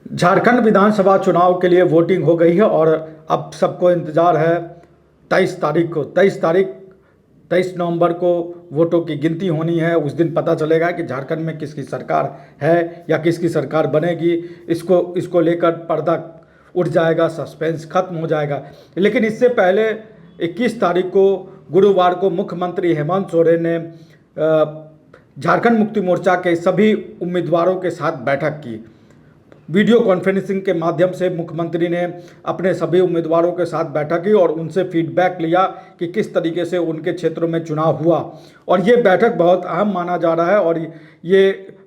झारखंड विधानसभा चुनाव के लिए वोटिंग हो गई है और अब सबको इंतज़ार है 23 तारीख को। 23 नवंबर को वोटों की गिनती होनी है। उस दिन पता चलेगा कि झारखंड में किसकी सरकार है या किसकी सरकार बनेगी। इसको लेकर पर्दा उठ जाएगा, सस्पेंस खत्म हो जाएगा। लेकिन इससे पहले 21 तारीख को गुरुवार को मुख्यमंत्री हेमंत सोरेन ने झारखंड मुक्ति मोर्चा के सभी उम्मीदवारों के साथ बैठक की। वीडियो कॉन्फ्रेंसिंग के माध्यम से मुख्यमंत्री ने अपने सभी उम्मीदवारों के साथ बैठक की और उनसे फीडबैक लिया कि किस तरीके से उनके क्षेत्रों में चुनाव हुआ। और ये बैठक बहुत अहम माना जा रहा है और ये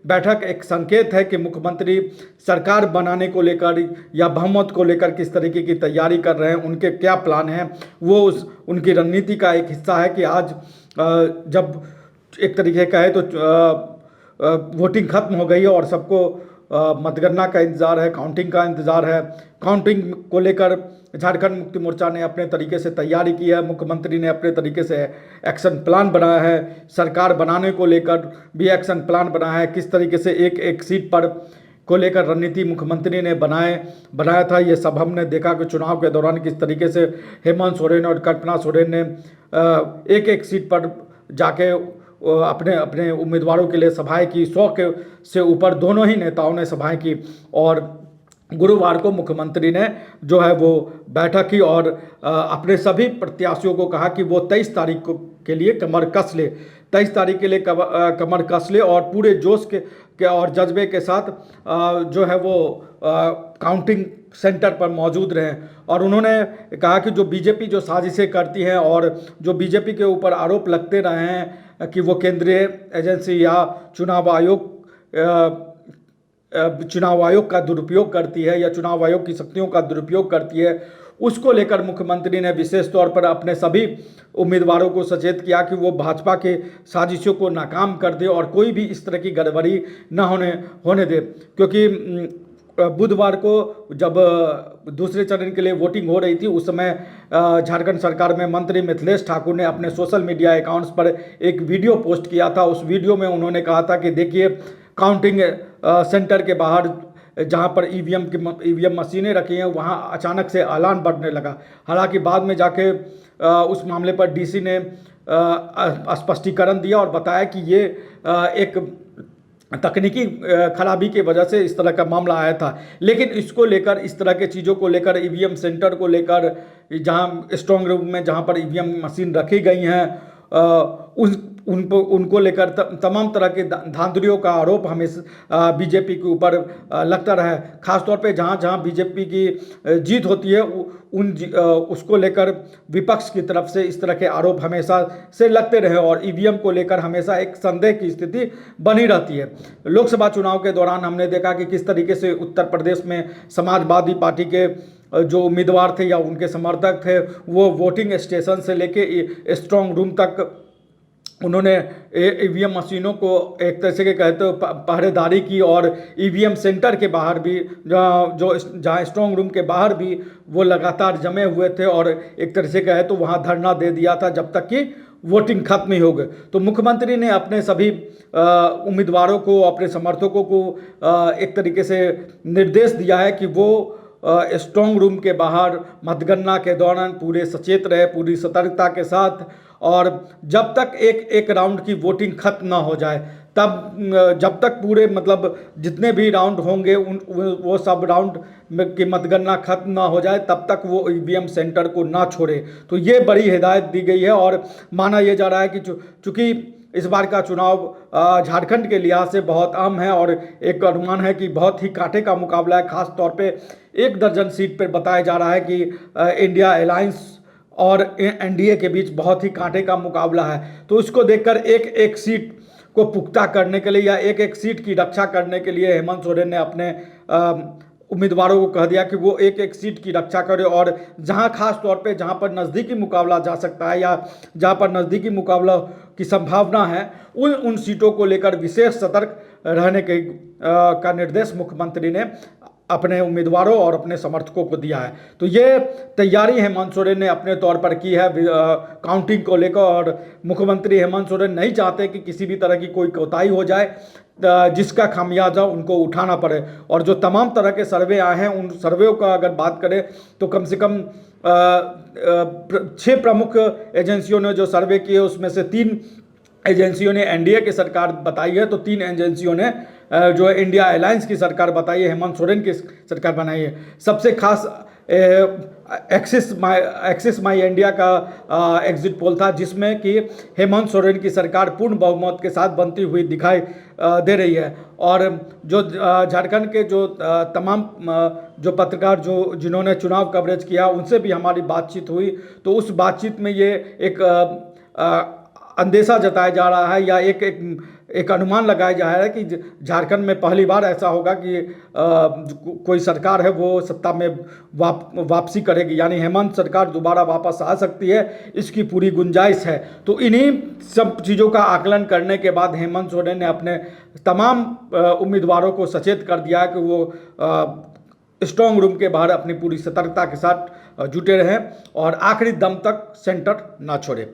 बैठक एक संकेत है कि मुख्यमंत्री सरकार बनाने को लेकर या बहुमत को लेकर किस तरीके की तैयारी कर रहे हैं, उनके क्या प्लान हैं। वो उनकी रणनीति का एक हिस्सा है कि आज जब एक तरीके का है तो वोटिंग खत्म हो गई है और सबको मतगणना का इंतज़ार है, काउंटिंग का इंतज़ार है। काउंटिंग को लेकर झारखंड मुक्ति मोर्चा ने अपने तरीके से तैयारी की है, मुख्यमंत्री ने अपने तरीके से एक्शन प्लान बनाया है, सरकार बनाने को लेकर भी एक्शन प्लान बनाया है। किस तरीके से एक एक सीट पर को लेकर रणनीति मुख्यमंत्री ने बनाया था, ये सब हमने देखा कि चुनाव के दौरान किस तरीके से हेमंत सोरेन और कल्पना सोरेन ने एक एक सीट पर जाके अपने अपने उम्मीदवारों के लिए सभाएं की। 100 के से ऊपर दोनों ही नेताओं ने सभाएं की और गुरुवार को मुख्यमंत्री ने जो है वो बैठक की और अपने सभी प्रत्याशियों को कहा कि वो 23 तारीख को के लिए कमर कस ले। 23 तारीख के लिए कमर कस ले और पूरे जोश के और जज्बे के साथ जो है वो काउंटिंग सेंटर पर मौजूद रहें। और उन्होंने कहा कि जो बीजेपी जो साजिशें करती है और जो बीजेपी के ऊपर आरोप लगते रहे हैं कि वो केंद्रीय एजेंसी या चुनाव आयोग का दुरुपयोग करती है या चुनाव आयोग की शक्तियों का दुरुपयोग करती है, उसको लेकर मुख्यमंत्री ने विशेष तौर पर अपने सभी उम्मीदवारों को सचेत किया कि वो भाजपा के साजिशों को नाकाम कर दे और कोई भी इस तरह की गड़बड़ी न होने दे। क्योंकि बुधवार को जब दूसरे चरण के लिए वोटिंग हो रही थी, उस समय झारखंड सरकार में मंत्री मिथिलेश ठाकुर ने अपने सोशल मीडिया अकाउंट्स पर एक वीडियो पोस्ट किया था। उस वीडियो में उन्होंने कहा था कि देखिए, काउंटिंग सेंटर के बाहर जहां पर ईवीएम मशीनें रखी हैं, वहां अचानक से अलार्म बजने लगा। हालांकि बाद में जाके उस मामले पर डीसी ने स्पष्टीकरण दिया और बताया कि ये एक तकनीकी खराबी की वजह से इस तरह का मामला आया था। लेकिन इसको लेकर, इस तरह के चीज़ों को लेकर, ईवीएम सेंटर को लेकर, जहां स्ट्रांग रूम में जहां पर ईवीएम मशीन रखी गई हैं, उनको लेकर तमाम तरह के धांधलियों का आरोप हमेशा बीजेपी के ऊपर लगता रहा है। खासतौर पे जहां बीजेपी की जीत होती है उसको लेकर विपक्ष की तरफ से इस तरह के आरोप हमेशा से लगते रहे और ईवीएम को लेकर हमेशा एक संदेह की स्थिति बनी रहती है। लोकसभा चुनाव के दौरान हमने देखा कि किस तरीके से उत्तर प्रदेश में समाजवादी पार्टी के जो उम्मीदवार थे या उनके समर्थक थे, वो वोटिंग स्टेशन से लेके स्ट्रांग रूम तक उन्होंने ईवीएम मशीनों को एक तरह से कहते हो पहरेदारी की और ईवीएम सेंटर के बाहर भी जहाँ स्ट्रांग रूम के बाहर भी वो लगातार जमे हुए थे और एक तरह से कहे तो वहाँ धरना दे दिया था जब तक कि वोटिंग खत्म नहीं हो गई। तो मुख्यमंत्री ने अपने सभी उम्मीदवारों को, अपने समर्थकों को एक तरीके से निर्देश दिया है कि वो स्ट्रांग रूम के बाहर मतगणना के दौरान पूरे सचेत रहे, पूरी सतर्कता के साथ, और जब तक एक राउंड की वोटिंग खत्म ना हो जाए तब जब तक पूरे मतलब जितने भी राउंड होंगे वो सब राउंड की मतगणना खत्म ना हो जाए तब तक वो ईवीएम सेंटर को ना छोड़े। तो ये बड़ी हिदायत दी गई है और माना यह जा रहा है कि चूँकि इस बार का चुनाव झारखंड के लिहाज से बहुत अहम है और एक अनुमान है कि बहुत ही कांटे का मुकाबला है। खास तौर पे 1 दर्जन सीट पर बताया जा रहा है कि इंडिया अलायंस और एनडीए के बीच बहुत ही कांटे का मुकाबला है। तो उसको देखकर एक एक सीट को पुख्ता करने के लिए या एक एक सीट की रक्षा करने के लिए हेमंत सोरेन ने अपने उम्मीदवारों को कह दिया कि वो एक एक सीट की रक्षा करें और जहां खास तौर पे जहां पर नज़दीकी मुकाबला जा सकता है या जहां पर नज़दीकी मुकाबला की संभावना है, उन सीटों को लेकर विशेष सतर्क रहने का निर्देश मुख्यमंत्री ने अपने उम्मीदवारों और अपने समर्थकों को दिया है। तो ये तैयारी हेमंत सोरेन ने अपने तौर पर की है काउंटिंग को लेकर, और मुख्यमंत्री हेमंत सोरेन नहीं चाहते कि किसी भी तरह की कोई कोताही हो जाए जिसका खामियाजा उनको उठाना पड़े। और जो तमाम तरह के सर्वे आए हैं उन सर्वेों का अगर बात करें तो कम से कम 6 प्रमुख एजेंसियों ने जो सर्वे किए उसमें से 3 एजेंसियों ने एनडीए की सरकार बताई है, तो 3 एजेंसियों ने जो इंडिया अलायंस की सरकार बताई है, हेमंत सोरेन की सरकार बनाई है। सबसे खास एक्सिस माई इंडिया का एग्जिट पोल था, जिसमें कि हेमंत सोरेन की सरकार पूर्ण बहुमत के साथ बनती हुई दिखाई दे रही है। और जो झारखंड के जो तमाम जो पत्रकार जिन्होंने चुनाव कवरेज किया उनसे भी हमारी बातचीत हुई, तो उस बातचीत में ये एक अंदेशा जताया जा रहा है या एक अनुमान लगाया जा रहा है कि झारखंड में पहली बार ऐसा होगा कि कोई सरकार है वो सत्ता में वापसी करेगी, यानी हेमंत सरकार दोबारा वापस आ सकती है, इसकी पूरी गुंजाइश है। तो इन्हीं सब चीज़ों का आकलन करने के बाद हेमंत सोरेन ने अपने तमाम उम्मीदवारों को सचेत कर दिया कि वो स्ट्रॉन्ग रूम के बाहर अपनी पूरी सतर्कता के साथ जुटे रहें और आखिरी दम तक सेंटर ना छोड़े।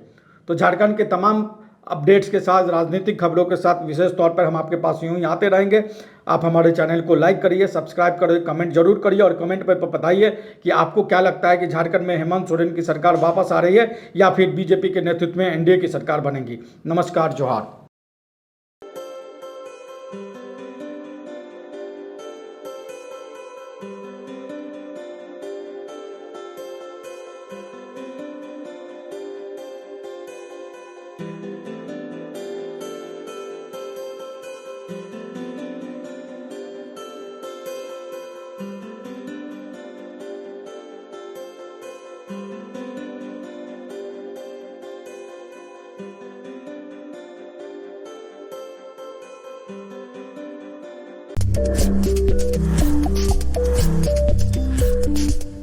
तो झारखंड के तमाम अपडेट्स के साथ, राजनीतिक खबरों के साथ विशेष तौर पर हम आपके पास यूं ही आते रहेंगे। आप हमारे चैनल को लाइक करिए, सब्सक्राइब करिए, कमेंट जरूर करिए और कमेंट पर बताइए कि आपको क्या लगता है कि झारखंड में हेमंत सोरेन की सरकार वापस आ रही है या फिर बीजेपी के नेतृत्व में एनडीए की सरकार बनेगी। नमस्कार, जोहार। Thank you.